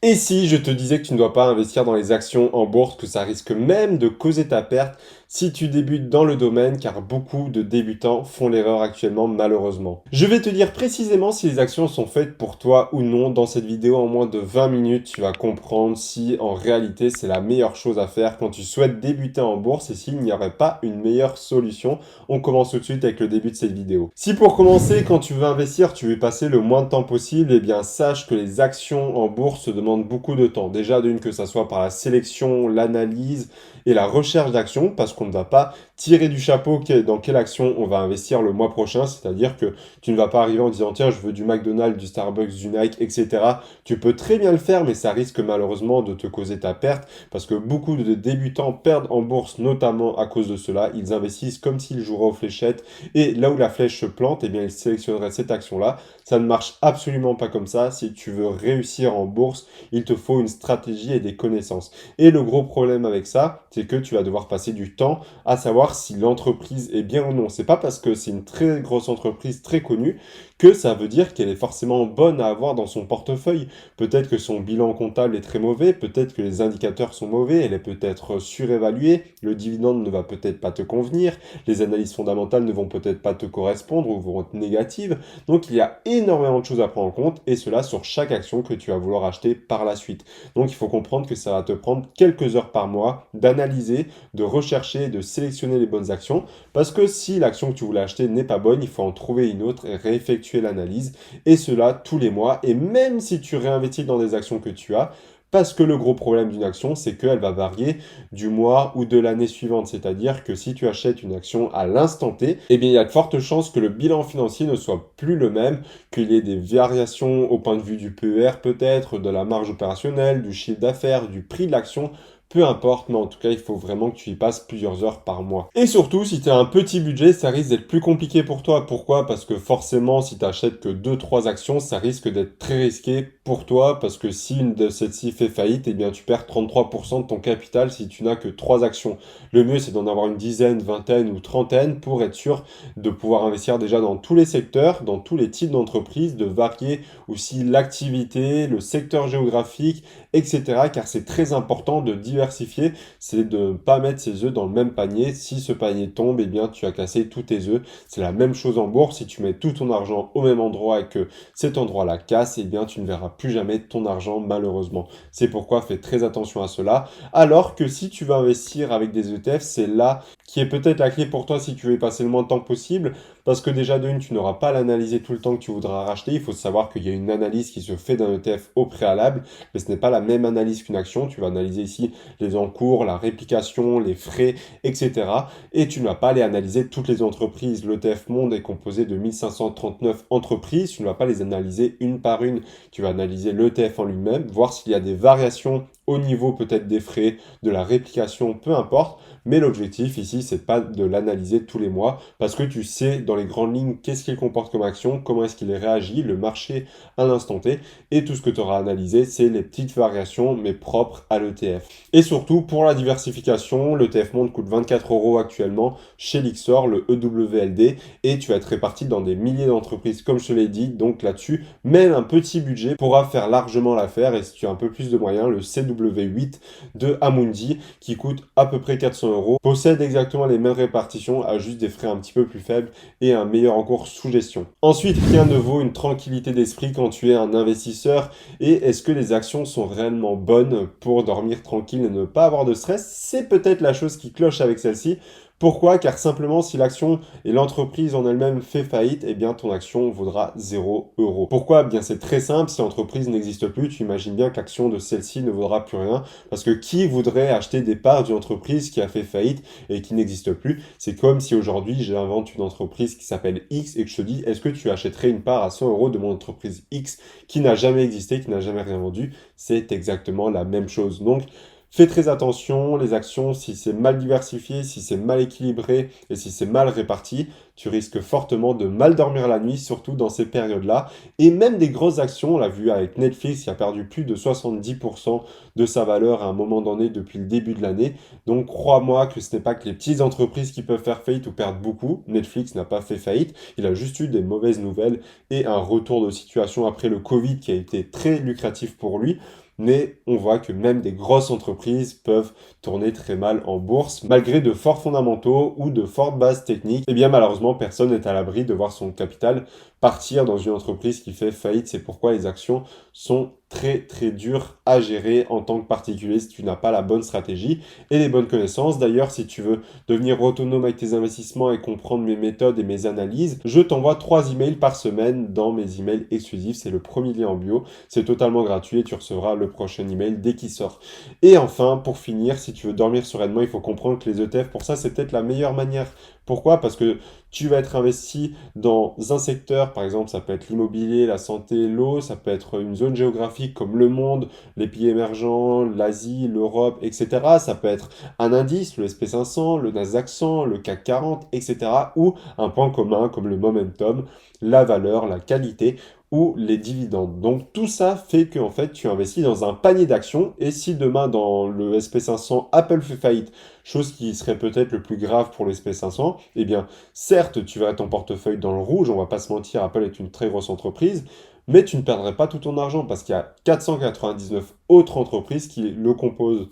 Et si je te disais que tu ne dois pas investir dans les actions en bourse, que ça risque même de causer ta perte si tu débutes dans le domaine, car beaucoup de débutants font l'erreur actuellement malheureusement. Je vais te dire précisément si les actions sont faites pour toi ou non. Dans cette vidéo, en moins de 20 minutes, tu vas comprendre si en réalité c'est la meilleure chose à faire quand tu souhaites débuter en bourse et s'il n'y aurait pas une meilleure solution. On commence tout de suite avec le début de cette vidéo. Si pour commencer, quand tu veux investir, tu veux passer le moins de temps possible, eh bien sache que les actions en bourse se demandent beaucoup de temps. Déjà d'une que ça soit par la sélection, l'analyse et la recherche d'actions, parce qu'on ne va pas tirer du chapeau dans quelle action on va investir le mois prochain, c'est-à-dire que tu ne vas pas arriver en disant tiens je veux du McDonald's, du Starbucks, du Nike, etc. Tu peux très bien le faire, mais ça risque malheureusement de te causer ta perte, parce que beaucoup de débutants perdent en bourse, notamment à cause de cela. Ils investissent comme s'ils joueraient aux fléchettes, et là où la flèche se plante, eh bien ils sélectionneraient cette action-là. Ça ne marche absolument pas comme ça. Si tu veux réussir en bourse, il te faut une stratégie et des connaissances. Et le gros problème avec ça, c'est que tu vas devoir passer du temps à savoir si l'entreprise est bien ou non. C'est pas parce que c'est une très grosse entreprise très connue que ça veut dire qu'elle est forcément bonne à avoir dans son portefeuille. Peut-être que son bilan comptable est très mauvais, peut-être que les indicateurs sont mauvais, elle est peut-être surévaluée, le dividende ne va peut-être pas te convenir, les analyses fondamentales ne vont peut-être pas te correspondre ou vont être négatives. Donc il y a énormément de choses à prendre en compte et cela sur chaque action que tu vas vouloir acheter par la suite. Donc il faut comprendre que ça va te prendre quelques heures par mois d'analyser, de rechercher, de sélectionner les bonnes actions parce que si l'action que tu voulais acheter n'est pas bonne, il faut en trouver une autre et réeffectuer l'analyse et cela tous les mois. Et même si tu réinvestis dans des actions que tu as, parce que le gros problème d'une action, c'est qu'elle va varier du mois ou de l'année suivante. C'est-à-dire que si tu achètes une action à l'instant T, eh bien, il y a de fortes chances que le bilan financier ne soit plus le même, qu'il y ait des variations au point de vue du PER peut-être, de la marge opérationnelle, du chiffre d'affaires, du prix de l'action. Peu importe, mais en tout cas, il faut vraiment que tu y passes plusieurs heures par mois. Et surtout, si tu as un petit budget, ça risque d'être plus compliqué pour toi. Pourquoi? Parce que forcément, si tu achètes que deux trois actions, ça risque d'être très risqué pour toi, parce que si une de celles-ci fait faillite, eh bien, tu perds 33% de ton capital si tu n'as que 3 actions. Le mieux, c'est d'en avoir une dizaine, vingtaine ou trentaine pour être sûr de pouvoir investir déjà dans tous les secteurs, dans tous les types d'entreprises, de varier aussi l'activité, le secteur géographique, etc. Car c'est très important de diversifier, c'est de ne pas mettre ses œufs dans le même panier. Si ce panier tombe, eh bien tu as cassé tous tes œufs. C'est la même chose en bourse, si tu mets tout ton argent au même endroit et que cet endroit-là casse, eh bien tu ne verras plus jamais ton argent malheureusement. C'est pourquoi fais très attention à cela. Alors que si tu veux investir avec des ETF, c'est là qui est peut-être la clé pour toi si tu veux y passer le moins de temps possible, parce que déjà de une, tu n'auras pas à l'analyser tout le temps que tu voudras racheter. Il faut savoir qu'il y a une analyse qui se fait d'un ETF au préalable, mais ce n'est pas la même analyse qu'une action. Tu vas analyser ici les encours, la réplication, les frais, etc. Et tu ne vas pas aller analyser toutes les entreprises. L'ETF Monde est composé de 1539 entreprises. Tu ne vas pas les analyser une par une. Tu vas analyser l'ETF en lui-même, voir s'il y a des variations au niveau peut-être des frais, de la réplication, peu importe. Mais l'objectif ici, c'est pas de l'analyser tous les mois parce que tu sais dans les grandes lignes qu'est-ce qu'il comporte comme action, comment est-ce qu'il réagit, le marché à l'instant T. Et tout ce que tu auras analysé, c'est les petites variations mais propres à l'ETF. Et surtout, pour la diversification, l'ETF Monde coûte 24 euros actuellement chez Lixor, le EWLD, et tu vas être réparti dans des milliers d'entreprises, comme je te l'ai dit. Donc là-dessus, même un petit budget pourra faire largement l'affaire. Et si tu as un peu plus de moyens, le CW8 de Amundi, qui coûte à peu près 400 euros, possède exactement les mêmes répartitions, à juste des frais un petit peu plus faibles et un meilleur encours sous gestion. Ensuite, rien ne vaut une tranquillité d'esprit quand tu es un investisseur. Et est-ce que les actions sont réellement bonnes pour dormir tranquille et ne pas avoir de stress? C'est peut-être la chose qui cloche avec celle-ci. Pourquoi? Car simplement, si l'action et l'entreprise en elle-même fait faillite, eh bien ton action vaudra 0 euros. Pourquoi? Eh bien c'est très simple, si l'entreprise n'existe plus, tu imagines bien que l'action de celle-ci ne vaudra plus rien, parce que qui voudrait acheter des parts d'une entreprise qui a fait faillite et qui n'existe plus? C'est comme si aujourd'hui j'invente une entreprise qui s'appelle X et que je te dis, est-ce que tu achèterais une part à 100 euros de mon entreprise X qui n'a jamais existé, qui n'a jamais rien vendu? C'est exactement la même chose. Donc, fais très attention, les actions, si c'est mal diversifié, si c'est mal équilibré et si c'est mal réparti, tu risques fortement de mal dormir la nuit, surtout dans ces périodes-là. Et même des grosses actions, on l'a vu avec Netflix qui a perdu plus de 70% de sa valeur à un moment donné depuis le début de l'année. Donc crois-moi que ce n'est pas que les petites entreprises qui peuvent faire faillite ou perdre beaucoup. Netflix n'a pas fait faillite, il a juste eu des mauvaises nouvelles et un retour de situation après le Covid qui a été très lucratif pour lui. mais on voit que même des grosses entreprises peuvent tourner très mal en bourse, malgré de forts fondamentaux ou de fortes bases techniques. Et bien malheureusement, personne n'est à l'abri de voir son capital partir dans une entreprise qui fait faillite. C'est pourquoi les actions sont très très dures à gérer en tant que particulier si tu n'as pas la bonne stratégie et les bonnes connaissances. D'ailleurs, si tu veux devenir autonome avec tes investissements et comprendre mes méthodes et mes analyses, je t'envoie 3 emails par semaine dans mes emails exclusifs. C'est le premier lien en bio. C'est totalement gratuit et tu recevras le prochain email dès qu'il sort. Et enfin, pour finir, si tu veux dormir sereinement, il faut comprendre que les ETF, pour ça, c'est peut-être la meilleure manière. Pourquoi? Parce que tu vas être investi dans un secteur, par exemple, ça peut être l'immobilier, la santé, l'eau, ça peut être une zone géographique comme le monde, les pays émergents, l'Asie, l'Europe, etc. Ça peut être un indice, le SP500, le Nasdaq 100, le CAC 40, etc. Ou un point commun comme le momentum, la valeur, la qualité ou les dividendes. Donc tout ça fait que en fait tu investis dans un panier d'actions et si demain dans le SP500 Apple fait faillite, chose qui serait peut-être le plus grave pour le SP500, eh bien certes tu vas ton portefeuille dans le rouge, on va pas se mentir, Apple est une très grosse entreprise, mais tu ne perdrais pas tout ton argent parce qu'il y a 499 autres entreprises qui le composent.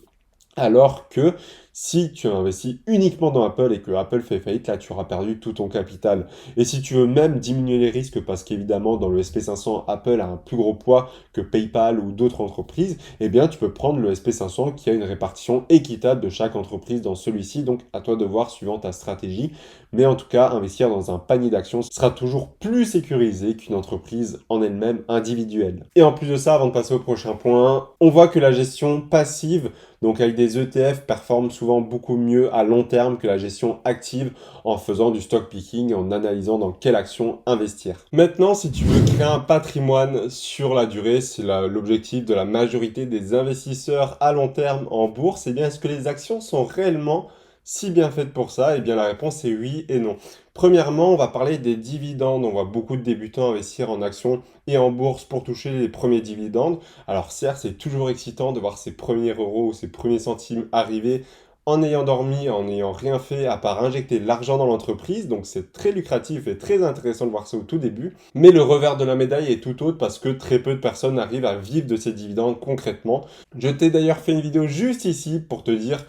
Alors que si tu investis uniquement dans Apple et que Apple fait faillite, là tu auras perdu tout ton capital. Et si tu veux même diminuer les risques, parce qu'évidemment dans le SP500, Apple a un plus gros poids que PayPal ou d'autres entreprises, eh bien tu peux prendre le SP500 qui a une répartition équitable de chaque entreprise dans celui-ci. Donc à toi de voir suivant ta stratégie. Mais en tout cas, investir dans un panier d'actions sera toujours plus sécurisé qu'une entreprise en elle-même individuelle. Et en plus de ça, avant de passer au prochain point, on voit que la gestion passive, donc avec des ETF, performe souvent beaucoup mieux à long terme que la gestion active en faisant du stock picking et en analysant dans quelle action investir. Maintenant, si tu veux créer un patrimoine sur la durée, c'est l'objectif de la majorité des investisseurs à long terme en bourse, et bien est-ce que les actions sont réellement si bien faites pour ça? Eh bien la réponse est oui et non. Premièrement, on va parler des dividendes. On voit beaucoup de débutants investir en actions et en bourse pour toucher les premiers dividendes. Alors certes, c'est toujours excitant de voir ses premiers euros ou ses premiers centimes arriver en ayant dormi, en n'ayant rien fait à part injecter de l'argent dans l'entreprise. Donc c'est très lucratif et très intéressant de voir ça au tout début. Mais le revers de la médaille est tout autre parce que très peu de personnes arrivent à vivre de ces dividendes concrètement. Je t'ai d'ailleurs fait une vidéo juste ici pour te dire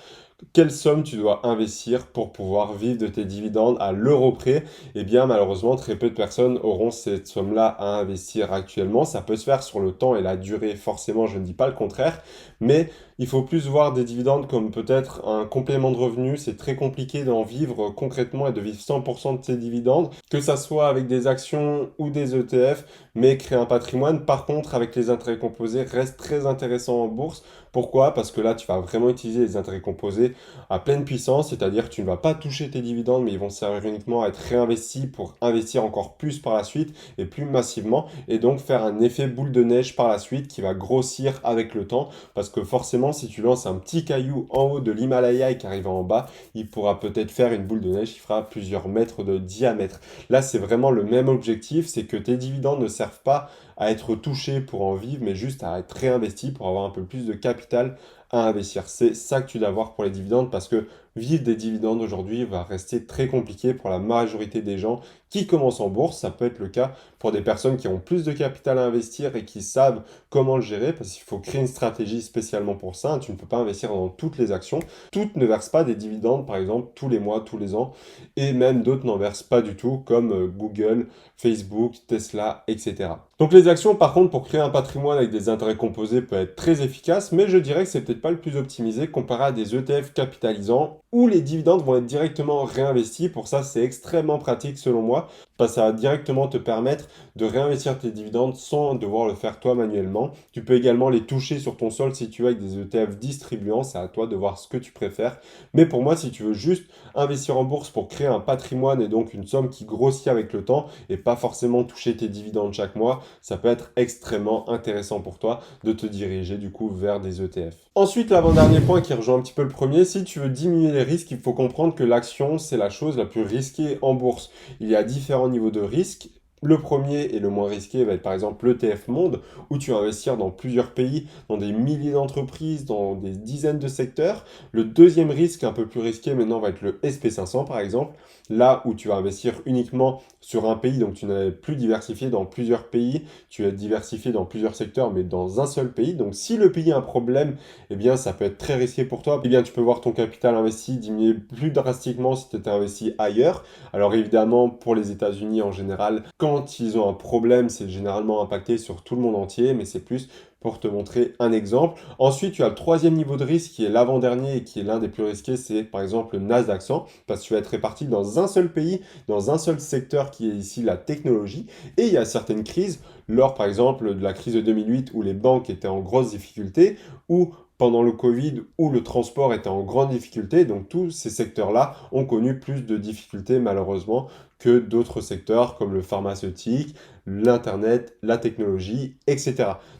quelle somme tu dois investir pour pouvoir vivre de tes dividendes à l'euro près. Eh bien, malheureusement, très peu de personnes auront cette somme-là à investir actuellement. Ça peut se faire sur le temps et la durée, forcément, je ne dis pas le contraire, mais il faut plus voir des dividendes comme peut-être un complément de revenu. C'est très compliqué d'en vivre concrètement et de vivre 100% de ces dividendes, que ça soit avec des actions ou des ETF, mais créer un patrimoine, par contre, avec les intérêts composés, reste très intéressant en bourse. Pourquoi? Parce que là, tu vas vraiment utiliser les intérêts composés à pleine puissance, c'est-à-dire que tu ne vas pas toucher tes dividendes, mais ils vont servir uniquement à être réinvestis pour investir encore plus par la suite et plus massivement, et donc faire un effet boule de neige par la suite qui va grossir avec le temps, parce que forcément, si tu lances un petit caillou en haut de l'Himalaya et qui arrive en bas, il pourra peut-être faire une boule de neige qui fera plusieurs mètres de diamètre. Là, c'est vraiment le même objectif, c'est que tes dividendes ne servent pas à être touchés pour en vivre, mais juste à être réinvestis pour avoir un peu plus de capital à investir. C'est ça que tu dois avoir pour les dividendes parce que vivre des dividendes aujourd'hui va rester très compliqué pour la majorité des gens qui commencent en bourse. Ça peut être le cas pour des personnes qui ont plus de capital à investir et qui savent comment le gérer parce qu'il faut créer une stratégie spécialement pour ça. Tu ne peux pas investir dans toutes les actions. Toutes ne versent pas des dividendes, par exemple, tous les mois, tous les ans. Et même d'autres n'en versent pas du tout, comme Google, Facebook, Tesla, etc. Donc les actions, par contre, pour créer un patrimoine avec des intérêts composés peut être très efficace, mais je dirais que c'est peut-être pas le plus optimisé comparé à des ETF capitalisants où les dividendes vont être directement réinvestis. Pour ça, c'est extrêmement pratique selon moi, parce que ça va directement te permettre de réinvestir tes dividendes sans devoir le faire toi manuellement. Tu peux également les toucher sur ton sol si tu veux avec des ETF distribuants, c'est à toi de voir ce que tu préfères. Mais pour moi, si tu veux juste investir en bourse pour créer un patrimoine et donc une somme qui grossit avec le temps et pas forcément toucher tes dividendes chaque mois, ça peut être extrêmement intéressant pour toi de te diriger du coup vers des ETF. Ensuite, l'avant-dernier point qui rejoint un petit peu le premier, si tu veux diminuer les risques, il faut comprendre que l'action, c'est la chose la plus risquée en bourse. Il y a différents niveaux de risque Le premier et le moins risqué va être par exemple l'ETF Monde, où tu vas investir dans plusieurs pays, dans des milliers d'entreprises, dans des dizaines de secteurs. Le deuxième risque, un peu plus risqué maintenant, va être le SP500 par exemple, là où tu vas investir uniquement sur un pays, donc tu n'es plus diversifié dans plusieurs pays, tu es diversifié dans plusieurs secteurs, mais dans un seul pays. Donc si le pays a un problème, eh bien ça peut être très risqué pour toi. Eh bien tu peux voir ton capital investi diminuer plus drastiquement si tu étais investi ailleurs. Alors évidemment, pour les États-Unis en général, quand ils ont un problème, c'est généralement impacté sur tout le monde entier, mais c'est plus pour te montrer un exemple. Ensuite, tu as le troisième niveau de risque qui est l'avant-dernier et qui est l'un des plus risqués, c'est par exemple le Nasdaq 100, parce que tu vas être réparti dans un seul pays, dans un seul secteur qui est ici la technologie. Et il y a certaines crises, lors par exemple de la crise de 2008 où les banques étaient en grosse difficulté, ou pendant le Covid où le transport était en grande difficulté. Donc tous ces secteurs-là ont connu plus de difficultés malheureusement que d'autres secteurs comme le pharmaceutique, l'Internet, la technologie, etc.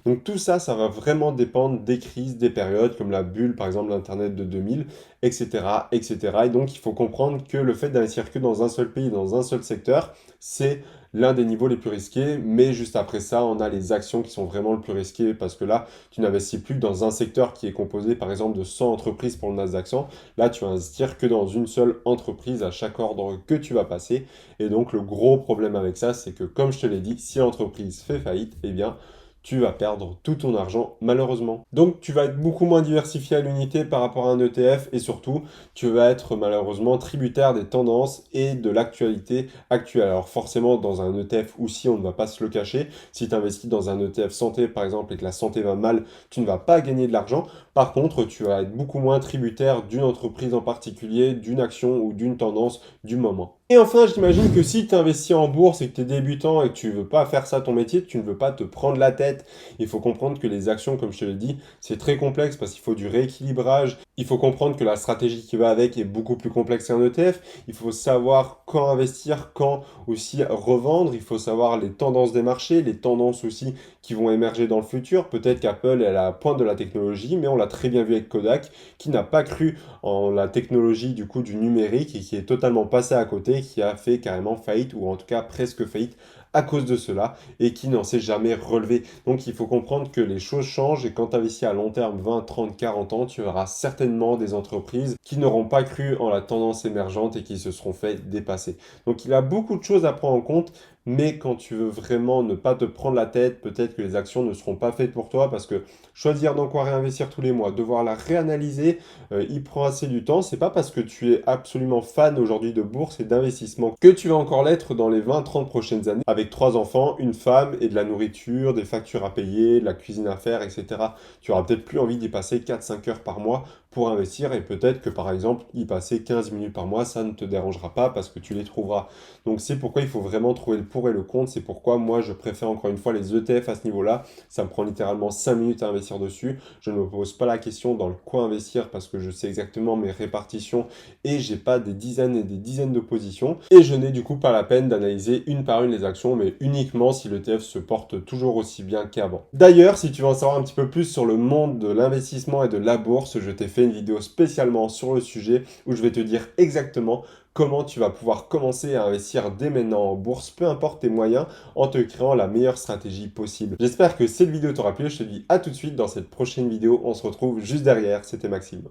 Donc tout ça, ça va vraiment dépendre des crises, des périodes comme la bulle par exemple l'Internet de 2000, etc., etc. Et donc il faut comprendre que le fait d'investir que dans un seul pays, dans un seul secteur, c'est l'un des niveaux les plus risqués, mais juste après ça, on a les actions qui sont vraiment le plus risquées parce que là, tu n'investis plus dans un secteur qui est composé par exemple de 100 entreprises pour le Nasdaq 100. Là, tu vas investir que dans une seule entreprise à chaque ordre que tu vas passer. Et donc, le gros problème avec ça, c'est que comme je te l'ai dit, si l'entreprise fait faillite, eh bien, tu vas perdre tout ton argent malheureusement. Donc tu vas être beaucoup moins diversifié à l'unité par rapport à un ETF et surtout tu vas être malheureusement tributaire des tendances et de l'actualité actuelle. Alors forcément dans un ETF aussi on ne va pas se le cacher, si tu investis dans un ETF santé par exemple et que la santé va mal, tu ne vas pas gagner de l'argent. Par contre tu vas être beaucoup moins tributaire d'une entreprise en particulier, d'une action ou d'une tendance du moment. Et enfin, j'imagine que si tu investis en bourse et que tu es débutant et que tu veux pas faire ça ton métier, que tu ne veux pas te prendre la tête, il faut comprendre que les actions, comme je te l'ai dit, c'est très complexe parce qu'il faut du rééquilibrage. Il faut comprendre que la stratégie qui va avec est beaucoup plus complexe qu'un ETF. Il faut savoir quand investir, quand aussi revendre. Il faut savoir les tendances des marchés, les tendances aussi qui vont émerger dans le futur. Peut-être qu'Apple est à la pointe de la technologie, mais on l'a très bien vu avec Kodak, qui n'a pas cru en la technologie du coup du numérique et qui est totalement passé à côté, qui a fait carrément faillite ou en tout cas presque faillite à cause de cela et qui n'en s'est jamais relevé. Donc il faut comprendre que les choses changent et quand tu investis à long terme 20, 30, 40 ans, tu auras certainement des entreprises qui n'auront pas cru en la tendance émergente et qui se seront fait dépasser. Donc il y a beaucoup de choses à prendre en compte, mais quand tu veux vraiment ne pas te prendre la tête, peut-être que les actions ne seront pas faites pour toi parce que choisir dans quoi réinvestir tous les mois, devoir la réanalyser, il prend assez du temps. C'est pas parce que tu es absolument fan aujourd'hui de bourse et d'investissement que tu vas encore l'être dans les 20-30 prochaines années avec 3 enfants, une femme et de la nourriture, des factures à payer, de la cuisine à faire, etc. Tu auras peut-être plus envie d'y passer 4-5 heures par mois pour investir et peut-être que par exemple y passer 15 minutes par mois, ça ne te dérangera pas parce que tu les trouveras. Donc c'est pourquoi il faut vraiment trouver le pour et le contre. C'est pourquoi moi je préfère encore une fois les ETF à ce niveau-là. Ça me prend littéralement 5 minutes à investir dessus. Je ne me pose pas la question dans le quoi investir parce que je sais exactement mes répartitions et j'ai pas des dizaines et des dizaines de positions. Et je n'ai du coup pas la peine d'analyser une par une les actions, mais uniquement si l'ETF se porte toujours aussi bien qu'avant. D'ailleurs, si tu veux en savoir un petit peu plus sur le monde de l'investissement et de la bourse, je t'ai fait une vidéo spécialement sur le sujet où je vais te dire exactement comment tu vas pouvoir commencer à investir dès maintenant en bourse, peu importe tes moyens, en te créant la meilleure stratégie possible. J'espère que cette vidéo t'aura plu, je te dis à tout de suite dans cette prochaine vidéo, on se retrouve juste derrière, c'était Maxime.